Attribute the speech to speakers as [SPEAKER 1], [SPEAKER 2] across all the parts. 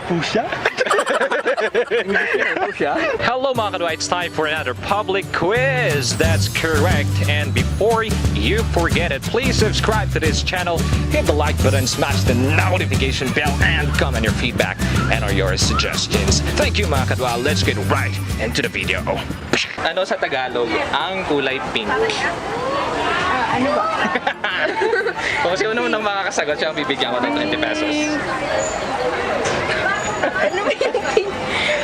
[SPEAKER 1] Pusha?
[SPEAKER 2] Hello mga kadwa, it's time for another public quiz. That's correct. And before you forget it, please subscribe to this channel, hit the like button, smash the notification bell, and comment your feedback and or your suggestions. Thank you mga kadwa. Let's get right into the video. Ano sa Tagalog ang kulay pink?
[SPEAKER 3] Ano ba?
[SPEAKER 2] Kung sino naman ang makakasagot, siya ang bibigyan ko ng 20 pesos.
[SPEAKER 3] Ano ba yung pink?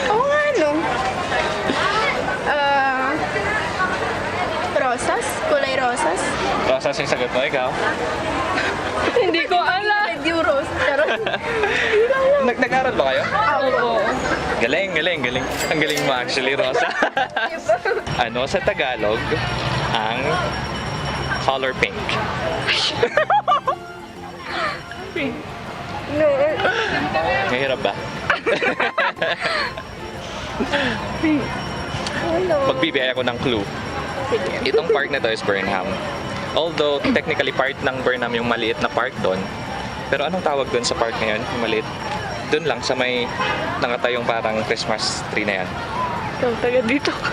[SPEAKER 3] Oo nga, no? Rosas? Kulay rosas?
[SPEAKER 2] Rosas yung sagot mo, ikaw?
[SPEAKER 3] Hindi ko alam. Red yung rose. Pero, hindi ko alam.
[SPEAKER 2] Nag-aral ba kayo?
[SPEAKER 3] Oo.
[SPEAKER 2] Galing. Ang galing mo actually, Rosa. Ano sa Tagalog ang color pink?
[SPEAKER 3] No.
[SPEAKER 2] Mahirap ba?
[SPEAKER 3] Ano?
[SPEAKER 2] Magbibigay ako ng clue. Itong park na to is Burnham. Although, technically part ng Burnham yung maliit na park doon. Pero anong tawag doon sa park na yun? Yung maliit? Doon lang sa may nakatayong parang Christmas tree na yan.
[SPEAKER 3] So, taga dito ka.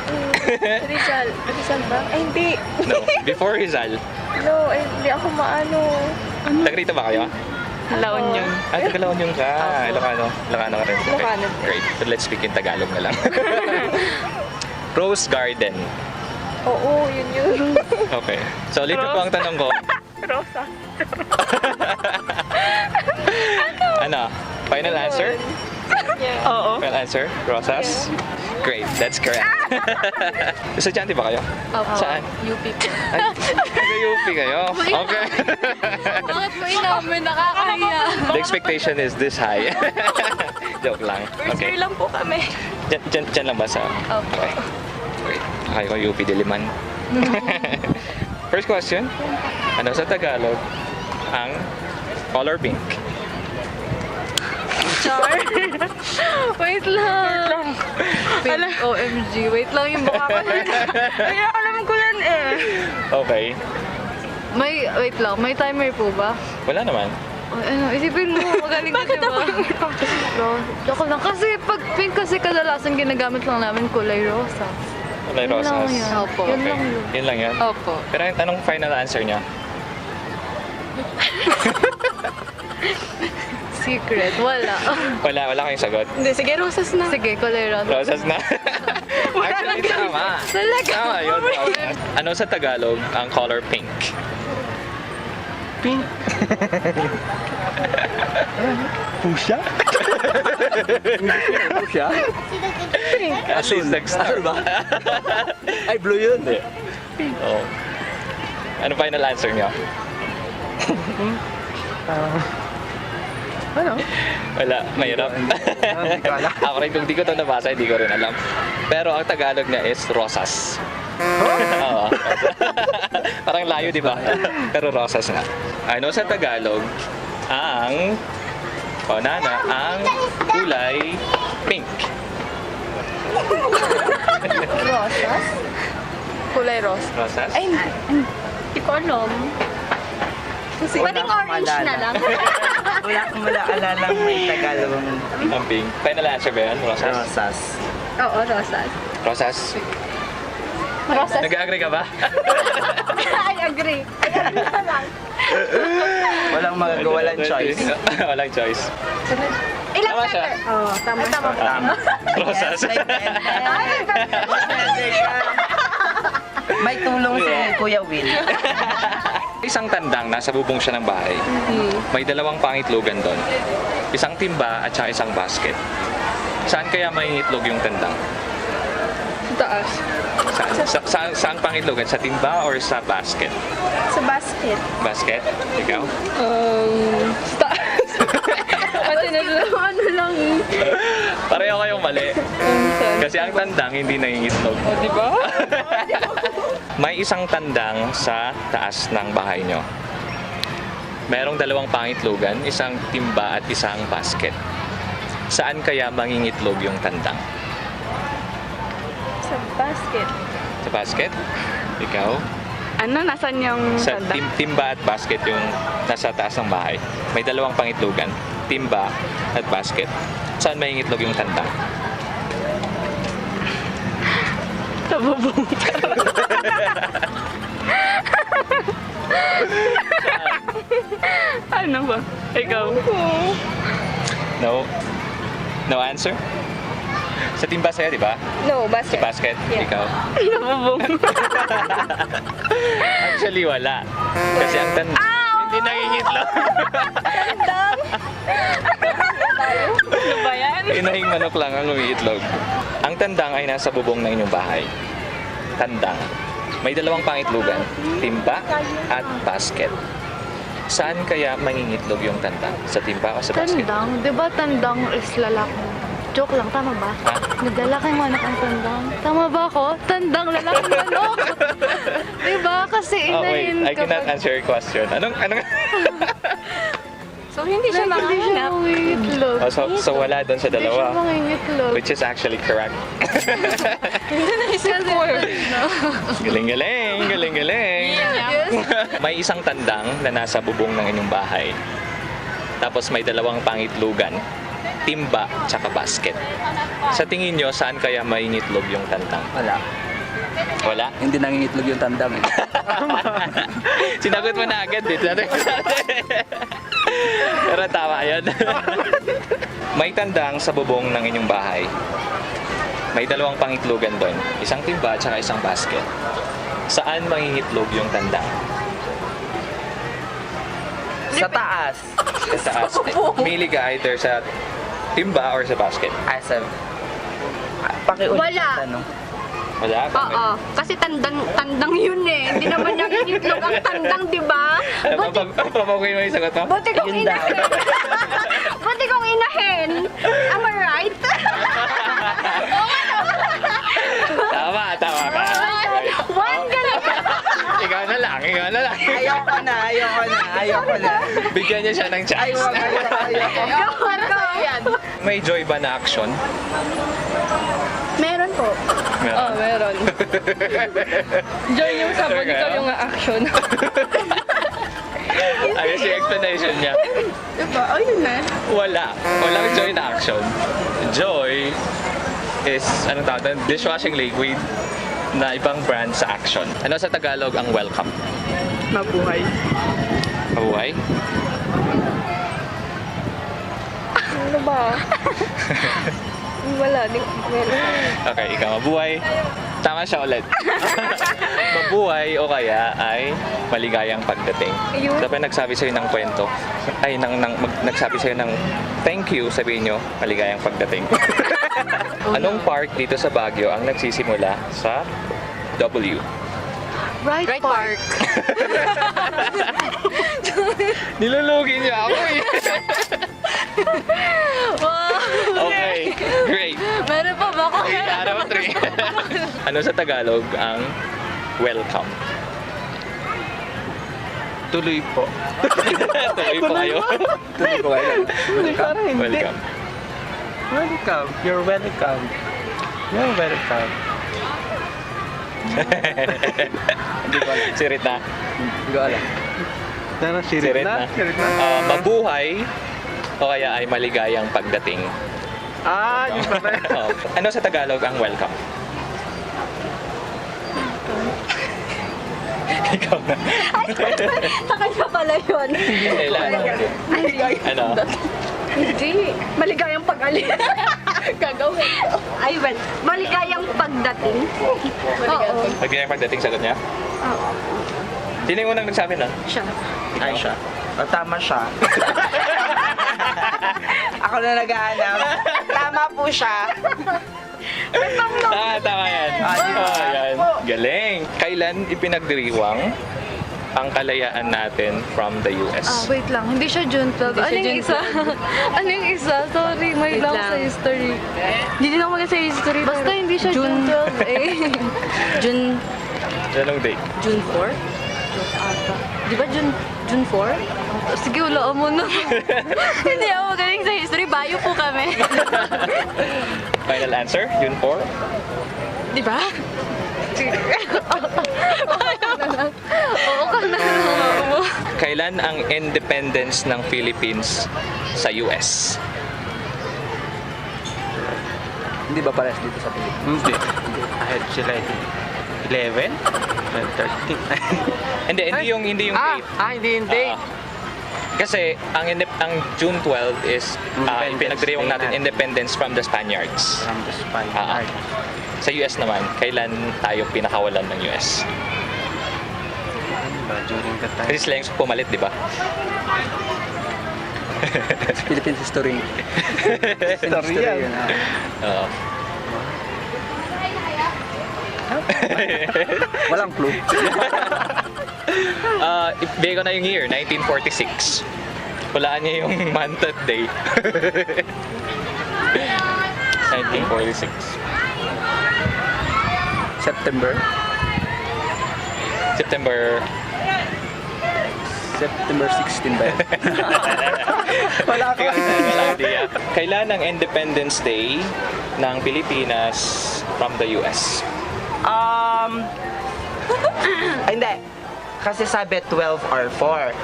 [SPEAKER 3] Rizal. Rizal ba? Ay, hindi.
[SPEAKER 2] No, before Rizal.
[SPEAKER 3] No, ay, hindi ako maano.
[SPEAKER 2] Taga rito ba kayo?
[SPEAKER 3] La Union.
[SPEAKER 2] Ah, taga La Union ka. Ilocano ka rin. Okay.
[SPEAKER 3] Ilocano.
[SPEAKER 2] Great. But let's speak in Tagalog na lang. Rose Garden.
[SPEAKER 3] Oo, yun.
[SPEAKER 2] Okay. So, ulit ko ang tanong ko.
[SPEAKER 3] Rosa.
[SPEAKER 2] Ano? Final answer?
[SPEAKER 3] Yeah.
[SPEAKER 2] Oo. Final answer? Rosas? Great. That's correct. Estudyante ba kayo?
[SPEAKER 3] Opo.
[SPEAKER 2] Saan?
[SPEAKER 3] UP po.
[SPEAKER 2] Ay, taga-UP kayo? Okay.
[SPEAKER 3] Bakit mo inamin? Nakakahiya.
[SPEAKER 2] The expectation is this high. Joke lang.
[SPEAKER 3] First year
[SPEAKER 2] Okay.
[SPEAKER 3] lang po kami.
[SPEAKER 2] Diyan lang ba sa...
[SPEAKER 3] Opo.
[SPEAKER 2] Okay. Great. Akala ko UP Diliman. First question. Ano sa Tagalog ang color pink?
[SPEAKER 3] Char. Wait lang. Pink, OMG. Wait lang yung baka ko. Ay, alam ko yan eh.
[SPEAKER 2] Okay.
[SPEAKER 3] Wait lang. May timer po ba?
[SPEAKER 2] Wala naman.
[SPEAKER 3] Ano, isipin mo, magaling ka diba? Joke lang. Kasi pag pink kasi kadalasan ginagamit lang namin kulay rosa.
[SPEAKER 2] Kulay
[SPEAKER 3] Yun lang
[SPEAKER 2] rosas.
[SPEAKER 3] yun. Opo.
[SPEAKER 2] Okay.
[SPEAKER 3] Yun lang yun.
[SPEAKER 2] Yun lang yun?
[SPEAKER 3] Opo.
[SPEAKER 2] Pero anong final answer niya?
[SPEAKER 3] Secret. Wala.
[SPEAKER 2] Wala kayong sagot.
[SPEAKER 3] Hindi, sige, rosas na. Sige, kulay rosa.
[SPEAKER 2] Rosas na. Actually, tama.
[SPEAKER 3] Talaga?
[SPEAKER 2] Tama yun. Ano sa Tagalog ang color pink?
[SPEAKER 1] Pink? Pusha? Pusha?
[SPEAKER 2] At least nag-start.
[SPEAKER 1] ba? Ay, blue yun.
[SPEAKER 2] Oh. Ano final answer niya?
[SPEAKER 1] Ano?
[SPEAKER 2] Wala, mahirap.
[SPEAKER 1] Hindi ko alam.
[SPEAKER 2] Ako rin, kung di ko ito nabasa, hindi ko rin alam. Pero ang Tagalog niya is rosas. Oo. Parang layo, di ba? Pero rosas nga. Ano sa Tagalog ang ang kulay pink?
[SPEAKER 3] Rosas? Kulay rosa.
[SPEAKER 2] Rosas?
[SPEAKER 3] Ay, hindi ko alam. Kasi
[SPEAKER 1] Wala akong
[SPEAKER 3] orange na
[SPEAKER 1] maalala.
[SPEAKER 3] lang.
[SPEAKER 1] Wala akong malaalala may Tagalog
[SPEAKER 2] Ang pink. Final answer ba yan? Rosas?
[SPEAKER 1] rosas.
[SPEAKER 3] Oo, rosas.
[SPEAKER 2] Rosas?
[SPEAKER 3] Rosas.
[SPEAKER 2] Nag-agree ka ba?
[SPEAKER 3] I agree.
[SPEAKER 1] Walang magagawa, walang choice.
[SPEAKER 2] Walang choice.
[SPEAKER 3] Ilang
[SPEAKER 2] Tama siya.
[SPEAKER 3] letter? Oo, tama. Tama.
[SPEAKER 1] Tama.
[SPEAKER 2] Rosas.
[SPEAKER 1] May tulong si Kuya Will.
[SPEAKER 2] Isang tandang nasa bubong siya ng bahay. May dalawang pangitlogan doon. Isang timba at saka isang basket. Saan kaya may itlog yung tandang?
[SPEAKER 3] Taas.
[SPEAKER 2] Saan pangitlogan? Sa timba or sa basket?
[SPEAKER 3] Sa basket.
[SPEAKER 2] Basket? Ikaw?
[SPEAKER 3] Taas. Kasi ano lang.
[SPEAKER 2] Pareho kayong mali. Kasi ang tandang hindi nangingitlog.
[SPEAKER 3] Di ba?
[SPEAKER 2] May isang tandang sa taas ng bahay nyo. Merong dalawang pangitlogan, isang timba at isang basket. Saan kaya mangingitlog yung tandang?
[SPEAKER 3] Sa basket.
[SPEAKER 2] Sa basket? Ikaw?
[SPEAKER 3] Ano? Nasaan yung
[SPEAKER 2] Sa
[SPEAKER 3] tanda?
[SPEAKER 2] timba at basket yung nasa taas ng bahay. May dalawang pangitlogan, timba at basket. Saan mangingitlog yung tandang?
[SPEAKER 3] Nabubong. Ano ba? Ikaw?
[SPEAKER 2] No? No answer? Sa team basket, di ba?
[SPEAKER 3] No,
[SPEAKER 2] Sa
[SPEAKER 3] basket.
[SPEAKER 2] basket, ikaw?
[SPEAKER 3] Nabubong.
[SPEAKER 2] Actually, wala. Kasi ang hindi nangingitlog.
[SPEAKER 3] Tandang. Ano ba yan?
[SPEAKER 2] Inahing manok lang ang umiitlog. Ang tandang ay nasa bubong ng inyong bahay. Tandang. May dalawang pangitlugan, timba at basket. Saan kaya mangingitlog yung tandang? Sa timba o sa basket?
[SPEAKER 3] Tandang? Di ba tandang is lalaki? Joke lang, tama ba?
[SPEAKER 2] Ha?
[SPEAKER 3] Naglalaking manok ang tandang. Tama ba ako? Tandang, lalaking manok. Di ba? Kasi
[SPEAKER 2] Oh, wait.
[SPEAKER 3] inahin
[SPEAKER 2] I cannot answer your question. Anong?
[SPEAKER 3] So, hindi siya mangingitlog.
[SPEAKER 2] Oh, so wala doon sa
[SPEAKER 3] Hindi siya
[SPEAKER 2] dalawa.
[SPEAKER 3] mangingitlog.
[SPEAKER 2] Which is actually correct.
[SPEAKER 3] Kasi
[SPEAKER 2] Galing-galing! Galing-galing!
[SPEAKER 3] Yes.
[SPEAKER 2] May isang tandang na nasa bubong ng inyong bahay. Tapos may dalawang pangitlugan, timba, tsaka basket. Sa tingin nyo, saan kaya maingitlog yung tandang?
[SPEAKER 1] Wala.
[SPEAKER 2] Wala?
[SPEAKER 1] Hindi nangingitlog yung tandang eh.
[SPEAKER 2] Sinagot mo na agad dito. Pero tama yun. May tandang sa bubong ng inyong bahay. May dalawang pangitlugan doon. Isang timba at isang basket. Saan mangingitlog yung tandang?
[SPEAKER 1] Sa taas.
[SPEAKER 2] Sa taas. Pili ka either sa timba or sa basket.
[SPEAKER 1] Asa. Pakiulit
[SPEAKER 4] Wala.
[SPEAKER 1] yung tanong.
[SPEAKER 2] Wala?
[SPEAKER 4] Oo. Kasi tandang yun eh. Hindi naman nangingitlog ang tandang, di ba?
[SPEAKER 2] Papagoy mo yung sagot mo?
[SPEAKER 4] Buti kong
[SPEAKER 1] Yun daw.
[SPEAKER 4] inahin. Buti kong inahin. Am I right?
[SPEAKER 2] Tama ka.
[SPEAKER 4] One galing.
[SPEAKER 2] Ikaw na lang.
[SPEAKER 1] Ayoko na.
[SPEAKER 2] Bigyan niya siya ng chance.
[SPEAKER 4] Ayoko.
[SPEAKER 2] May joy ba na action?
[SPEAKER 4] Meron po.
[SPEAKER 3] Oh, meron. Joy yung sabon, ikaw yung action.
[SPEAKER 2] Ayos yung explanation niya.
[SPEAKER 4] Diba? Ayun na.
[SPEAKER 2] Walang joy na action. Joy is, anong tawag doon? Dishwashing liquid na ibang brand sa action. Ano sa Tagalog ang welcome?
[SPEAKER 3] Mabuhay.
[SPEAKER 2] Mabuhay?
[SPEAKER 3] Ano ba? Wala.
[SPEAKER 2] Okay, ikaw mabuhay. Tama siya ulit. Mabuhay o kaya ay maligayang pagdating.
[SPEAKER 3] Ayun.
[SPEAKER 2] Dapat nagsabi sa'yo ng kwento. Ay, nagsabi sa'yo ng thank you, sabihin nyo, maligayang pagdating. Anong park dito sa Baguio ang nagsisimula sa W?
[SPEAKER 3] Right Park.
[SPEAKER 2] Nilulugi niya ako eh.
[SPEAKER 3] Wow.
[SPEAKER 2] Okay, great.
[SPEAKER 3] Meron pa ba ako?
[SPEAKER 2] 3 out of 3. Ano sa Tagalog ang welcome?
[SPEAKER 1] Tuloy po.
[SPEAKER 2] Tuloy po kayo.
[SPEAKER 1] Tuloy po kayo. Parang hindi.
[SPEAKER 2] Welcome.
[SPEAKER 1] Welcome. You're welcome. You're welcome. Hindi ko alam.
[SPEAKER 2] Sirit na.
[SPEAKER 1] Hindi ko alam.
[SPEAKER 2] Sirit na. Mabuhay o kaya ay maligayang pagdating.
[SPEAKER 1] Yun pa ba?
[SPEAKER 2] Oh. Ano sa Tagalog ang welcome? Ikaw na.
[SPEAKER 4] Sa kanya pala yun.
[SPEAKER 2] Kailan? Ano?
[SPEAKER 4] Hindi. Maligayang pag-alis. Gagawin. Ay, well, maligayang pagdating. Oo.
[SPEAKER 2] Maligayang pagdating sagot niya?
[SPEAKER 4] Oo.
[SPEAKER 2] Sino yung unang nagsabi na?
[SPEAKER 4] Siya.
[SPEAKER 1] Ay, siya. Tama siya. Ako na nag-aanap. Tama po siya.
[SPEAKER 2] Tama yan. Yan. Galing. Kailan ipinagdiriwang ang kalayaan natin from the US?
[SPEAKER 3] Wait lang. Hindi siya June 12. Ano yung isa? Ano yung isa? Sorry, may
[SPEAKER 4] Wait
[SPEAKER 3] lang
[SPEAKER 4] lang.
[SPEAKER 3] sa history.
[SPEAKER 4] Hindi din ako maganda sa history.
[SPEAKER 3] Basta hindi siya June 12 eh.
[SPEAKER 4] June
[SPEAKER 2] Anong date?
[SPEAKER 4] June 4? June ata. Di ba June 4?
[SPEAKER 3] Sige, wala mo na.
[SPEAKER 4] Hindi ako magaling sa history. Bayo po kami.
[SPEAKER 2] Final answer? June 4?
[SPEAKER 4] Di ba?
[SPEAKER 3] Oo ka na lang mo.
[SPEAKER 2] Kailan ang independence ng Philippines sa US?
[SPEAKER 5] Hindi ba parehas dito sa Pilipinas?
[SPEAKER 6] Hindi. Ahead sila 11? 12, 13.
[SPEAKER 2] Hindi yung date.
[SPEAKER 6] Hindi yung date.
[SPEAKER 2] Kasi ang June 12 is
[SPEAKER 6] Independence
[SPEAKER 2] pinagdiriwang
[SPEAKER 6] Day
[SPEAKER 2] natin
[SPEAKER 6] natin.
[SPEAKER 2] independence from the Spaniards.
[SPEAKER 6] From the Spaniard.
[SPEAKER 2] Sa US naman, kailan tayo pinakawalan ng US?
[SPEAKER 6] Diba, during the time.
[SPEAKER 2] Kasi sila yung pumalit, di ba?
[SPEAKER 5] Philippine history. Philippine history yun.
[SPEAKER 2] Oo.
[SPEAKER 5] Walang clue.
[SPEAKER 2] Ibigay ko na yung year, 1946. Walaan niya yung month at day. 1946.
[SPEAKER 5] September. September 16 ba yun? Wala ko.
[SPEAKER 2] Wala idea. Kailan ang Independence Day ng Pilipinas from the US?
[SPEAKER 1] Hindi. Kasi sabi 12 or 4.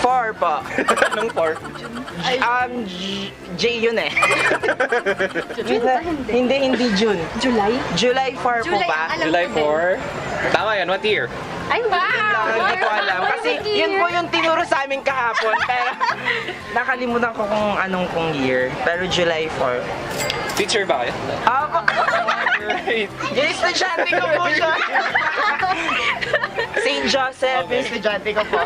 [SPEAKER 1] 4 po.
[SPEAKER 2] Anong 4?
[SPEAKER 1] J yun eh. Hindi June.
[SPEAKER 4] July?
[SPEAKER 1] July 4 po
[SPEAKER 4] July,
[SPEAKER 1] ba?
[SPEAKER 4] alam
[SPEAKER 2] July
[SPEAKER 4] ko din.
[SPEAKER 2] 4? Tama yan, what year?
[SPEAKER 4] Ay, wow!
[SPEAKER 1] Hindi ko alam. Kasi yun po yung tinuro sa amin kahapon. Pero nakalimutan ko kung anong year. Pero July 4.
[SPEAKER 2] Teacher ba kayo?
[SPEAKER 1] Ako.
[SPEAKER 2] Right.
[SPEAKER 1] Yung estudyante ko po siya. St. Joseph, yung estudyante ko po.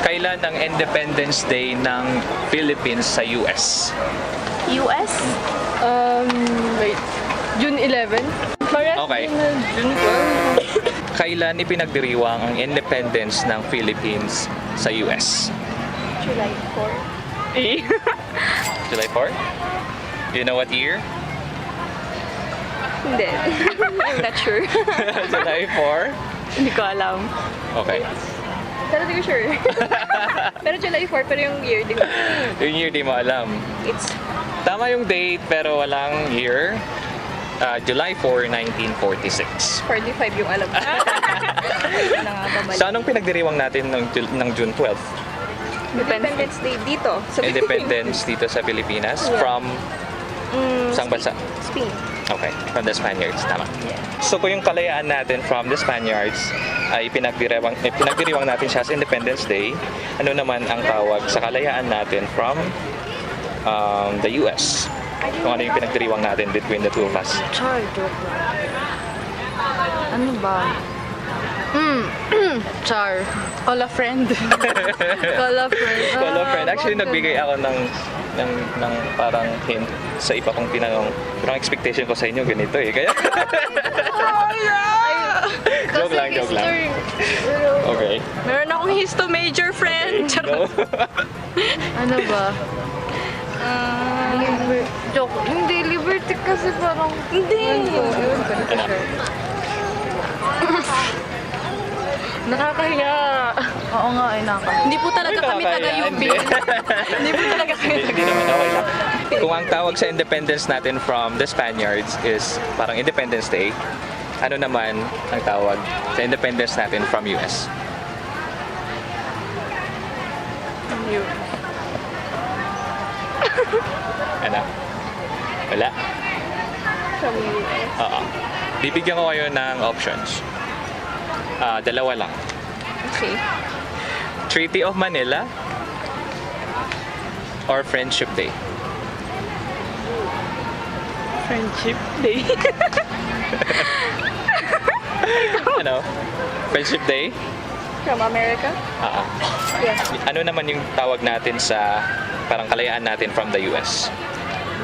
[SPEAKER 2] Kailan ang Independence Day ng Philippines sa US?
[SPEAKER 4] US?
[SPEAKER 3] Wait. June 11? Parehas
[SPEAKER 2] Okay.
[SPEAKER 3] din na June 12.
[SPEAKER 2] Kailan ipinagdiriwang ang independence ng Philippines sa US?
[SPEAKER 4] July 4.
[SPEAKER 2] July 4? You know what year?
[SPEAKER 3] Hindi. I'm not sure.
[SPEAKER 2] July 4?
[SPEAKER 3] Hindi ko alam.
[SPEAKER 2] Okay.
[SPEAKER 3] Pero di ko sure. Pero July 4, pero yung year, di ko.
[SPEAKER 2] Yung year di mo alam.
[SPEAKER 3] It's
[SPEAKER 2] Tama yung date pero walang year. July 4, 1946.
[SPEAKER 3] 45 yung alam ko.
[SPEAKER 2] Sa anong pinagdiriwang natin ng June 12?
[SPEAKER 3] Independence Day dito. Sa
[SPEAKER 2] Independence dito sa Pilipinas from isang bansa?
[SPEAKER 3] Spain.
[SPEAKER 2] Okay, from the Spaniards, tama. So kung yung kalayaan natin from the Spaniards ay pinagdiriwang natin siya sa Independence Day, ano naman ang tawag sa kalayaan natin from the US? Kung ano yung pinagdiriwang natin between the two of us.
[SPEAKER 3] Char, joke lang. Ano ba? Char. Call a friend. Call a friend.
[SPEAKER 2] Call a friend. Actually, nagbigay ako ng parang hint sa iba kong tinanong. Pero ang expectation ko sa inyo ganito eh. Kaya... joke lang. Okay.
[SPEAKER 3] Meron akong histo major friend.
[SPEAKER 2] No?
[SPEAKER 3] Ano ba? Joke. Hindi, Liberty kasi parang... Hindi. Yun ko na sure. Nakakahiya. Oo nga, ay nakakahiya. Hindi po talaga kami taga-UP. Hindi po talaga kami
[SPEAKER 2] Hindi naman okay lang. Kung ang tawag sa independence natin from the Spaniards is parang Independence Day, ano naman ang tawag sa independence natin from US? Ano? Wala?
[SPEAKER 3] From US.
[SPEAKER 2] Oo. Bibigyan ko kayo ng options. Dalawa lang.
[SPEAKER 3] Okay.
[SPEAKER 2] Treaty of Manila or Friendship Day?
[SPEAKER 3] Friendship Day.
[SPEAKER 2] Ano? Friendship Day?
[SPEAKER 3] From America?
[SPEAKER 2] Oo.
[SPEAKER 3] Yeah.
[SPEAKER 2] Ano naman yung tawag natin sa parang kalayaan natin from the US?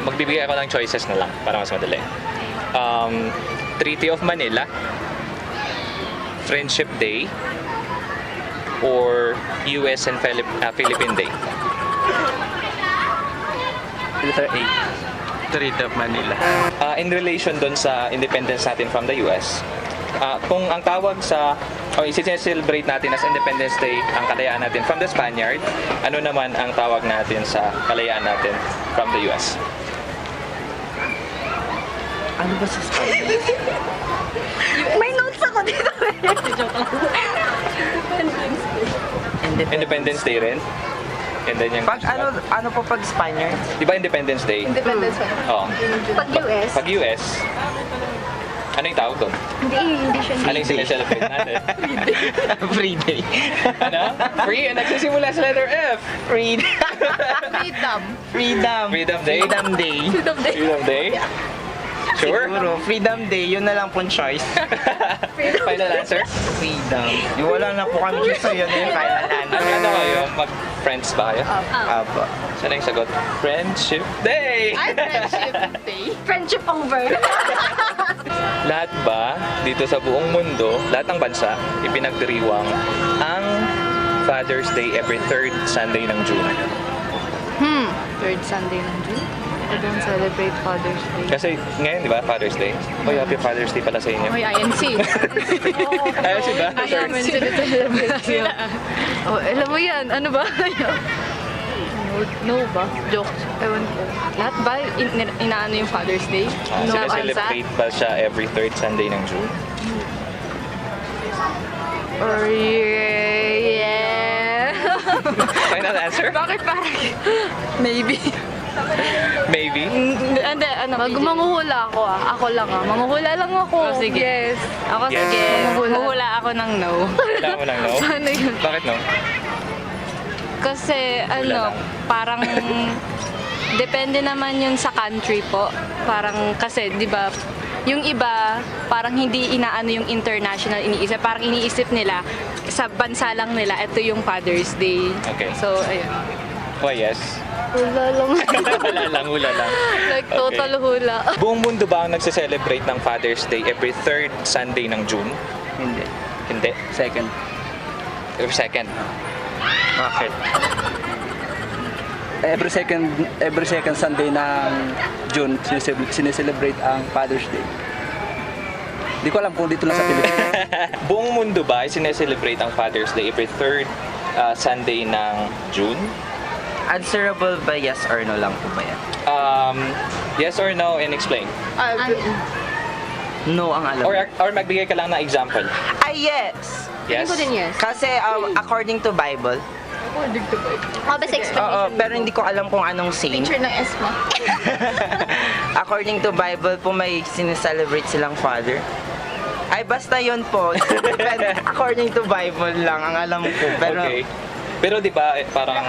[SPEAKER 2] Magbibigay ako ng choices na lang para mas madali. Treaty of Manila, Friendship Day, or US and Philippine Day?
[SPEAKER 5] Letter A.
[SPEAKER 6] Treaty of Manila.
[SPEAKER 2] In relation doon sa independence natin from the US, kung ang tawag sa isi-celebrate natin as Independence Day ang kalayaan natin from the Spaniard, ano naman ang tawag natin sa kalayaan natin from the US?
[SPEAKER 1] Ano ba sa Spanish?
[SPEAKER 4] May notes ako dito.
[SPEAKER 2] Independence Day rin? And then yung...
[SPEAKER 1] Pag ano po pag Spaniards?
[SPEAKER 2] Di ba Independence Day?
[SPEAKER 3] Independence pa.
[SPEAKER 2] Oo.
[SPEAKER 4] Pag US,
[SPEAKER 2] Pag US, ano yung tawag doon?
[SPEAKER 4] hindi siya.
[SPEAKER 2] Ano yung sineselebrate natin?
[SPEAKER 1] Free day.
[SPEAKER 2] Ano? Free? Nagsisimula sa letter F.
[SPEAKER 1] Freedom.
[SPEAKER 3] Freedom.
[SPEAKER 1] Freedom.
[SPEAKER 2] Freedom Day?
[SPEAKER 1] Freedom Day.
[SPEAKER 2] Freedom Day? Sure?
[SPEAKER 1] Siguro, Freedom Day, yun na lang pong choice.
[SPEAKER 2] Final answer?
[SPEAKER 1] Freedom. Wala na po kami dito, yun na yung final answer.
[SPEAKER 2] Ano kayo? Mag-friends ba kayo?
[SPEAKER 1] Apo.
[SPEAKER 2] Saan yung sagot? Friendship Day!
[SPEAKER 3] Ay, Friendship Day.
[SPEAKER 4] Friendship over.
[SPEAKER 2] Lahat ba dito sa buong mundo, lahat ng bansa, ipinagdiriwang ang Father's Day every third Sunday ng June?
[SPEAKER 3] Third Sunday ng June. I don't celebrate Father's Day.
[SPEAKER 2] Kasi ngayon, di ba, Father's Day? Oh, happy Father's Day pala sa inyo.
[SPEAKER 3] May INC.
[SPEAKER 2] Ayos ba?
[SPEAKER 3] Ayaw namin celebrate yun. Oh, alam mo yan. Ano ba? No ba? Joke. Ewan ko. Lahat ba inaano yung Father's Day? No,
[SPEAKER 2] Celebrate ba siya every third Sunday ng June?
[SPEAKER 3] Or yeah.
[SPEAKER 2] Final answer?
[SPEAKER 3] Bakit parang maybe?
[SPEAKER 2] Maybe?
[SPEAKER 3] Hindi, ano? Manghuhula ako Ako lang Manghuhula lang ako.
[SPEAKER 7] Oh, sige.
[SPEAKER 3] Yes.
[SPEAKER 7] Ako
[SPEAKER 2] Yes.
[SPEAKER 7] sige,
[SPEAKER 3] Manghuhula.
[SPEAKER 7] huhula ako ng no.
[SPEAKER 2] Wala mo lang, no?
[SPEAKER 3] Paano yun?
[SPEAKER 2] Bakit no?
[SPEAKER 7] Kasi
[SPEAKER 2] lang.
[SPEAKER 7] parang depende naman yun sa country po. Parang kasi 'di ba yung iba parang hindi inaano yung international iniisip. Parang iniisip nila sa bansa lang nila ito yung Father's Day.
[SPEAKER 2] Okay.
[SPEAKER 7] So ayun.
[SPEAKER 2] Why yes?
[SPEAKER 3] Hula lang.
[SPEAKER 2] Hula lang.
[SPEAKER 3] Like total hula.
[SPEAKER 2] Buong mundo ba ang nagse-celebrate ng Father's Day every third Sunday ng June?
[SPEAKER 5] Hindi.
[SPEAKER 2] Hindi.
[SPEAKER 5] Second.
[SPEAKER 2] Every second. Bakit?
[SPEAKER 5] Every second Sunday ng June, sineselebrate ang Father's Day. Hindi ko alam kung dito lang sa Pilipinas.
[SPEAKER 2] Buong mundo ba ay sineselebrate ang Father's Day every third Sunday ng June?
[SPEAKER 1] Answerable ba yes or no lang po ba yan?
[SPEAKER 2] Yes or no and explain.
[SPEAKER 1] No ang alam.
[SPEAKER 2] Or magbigay ka lang ng example.
[SPEAKER 1] Ay, yes!
[SPEAKER 2] Yes?
[SPEAKER 4] Ko din yes.
[SPEAKER 1] Kasi according to Bible,
[SPEAKER 4] Oh, basta explanation.
[SPEAKER 1] oo, pero hindi ko alam kung anong saint.
[SPEAKER 3] Picture ng ESMA.
[SPEAKER 1] According to Bible po, may sineselebrate silang father. Ay, basta yun po. According to Bible lang ang alam ko. Pero,
[SPEAKER 2] Okay. Pero di ba parang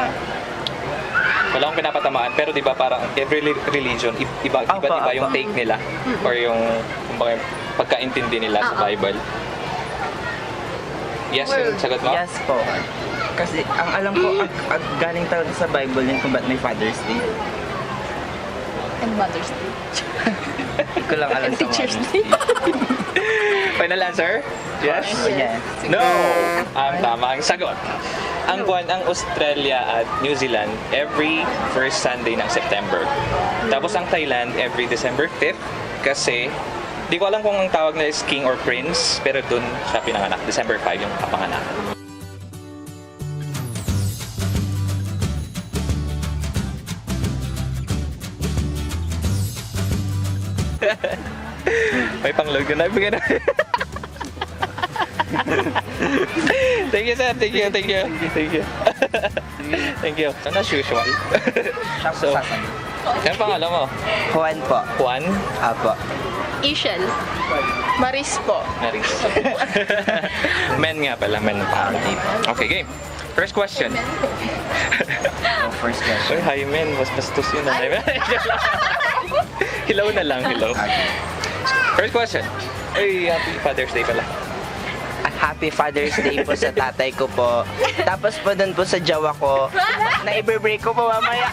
[SPEAKER 2] wala akong pinapatamaan, pero di ba parang every religion iba yung take nila or yung kumbaga pagkaintindi nila sa Bible. Yes, yung sagot mo?
[SPEAKER 1] yes po. Kasi ang alam ko, galing talaga sa Bible yun kung ba't may Father's Day.
[SPEAKER 3] And Mother's Day.
[SPEAKER 1] Hindi ko lang alam
[SPEAKER 3] And
[SPEAKER 1] sa
[SPEAKER 3] Teacher's
[SPEAKER 1] Mother's
[SPEAKER 3] Day.
[SPEAKER 2] Final answer? Yes?
[SPEAKER 1] Yes.
[SPEAKER 2] No! Ang tamang sagot. Ang buwan ang Australia at New Zealand every first Sunday ng September. Tapos ang Thailand every December 5th kasi di ko alam kung ang tawag nila is king or prince pero dun siya pinanganak. December 5 yung kapanganakan. May panglog na nabigay na. Thank you, sir. Thank you. Thank you. Thank you. As usual. So, ano pangalan mo?
[SPEAKER 1] Juan po.
[SPEAKER 2] Juan?
[SPEAKER 1] Apo.
[SPEAKER 3] Ishel. Maris po.
[SPEAKER 2] Maris. Men nga pala. Men ang pangalan. Okay, game. First question.
[SPEAKER 1] First question.
[SPEAKER 2] Uy, hi men. Mas bastos yun. Hello na lang. Hello. First question. Ay, happy Father's Day pala.
[SPEAKER 1] Happy Father's Day po sa tatay ko po. Tapos po dun po sa jawa ko, na i-break ko po mamaya.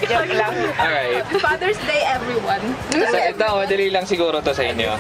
[SPEAKER 1] Joke lang.
[SPEAKER 2] Alright.
[SPEAKER 3] Father's Day, everyone.
[SPEAKER 2] So, ito, madali lang siguro to sa inyo.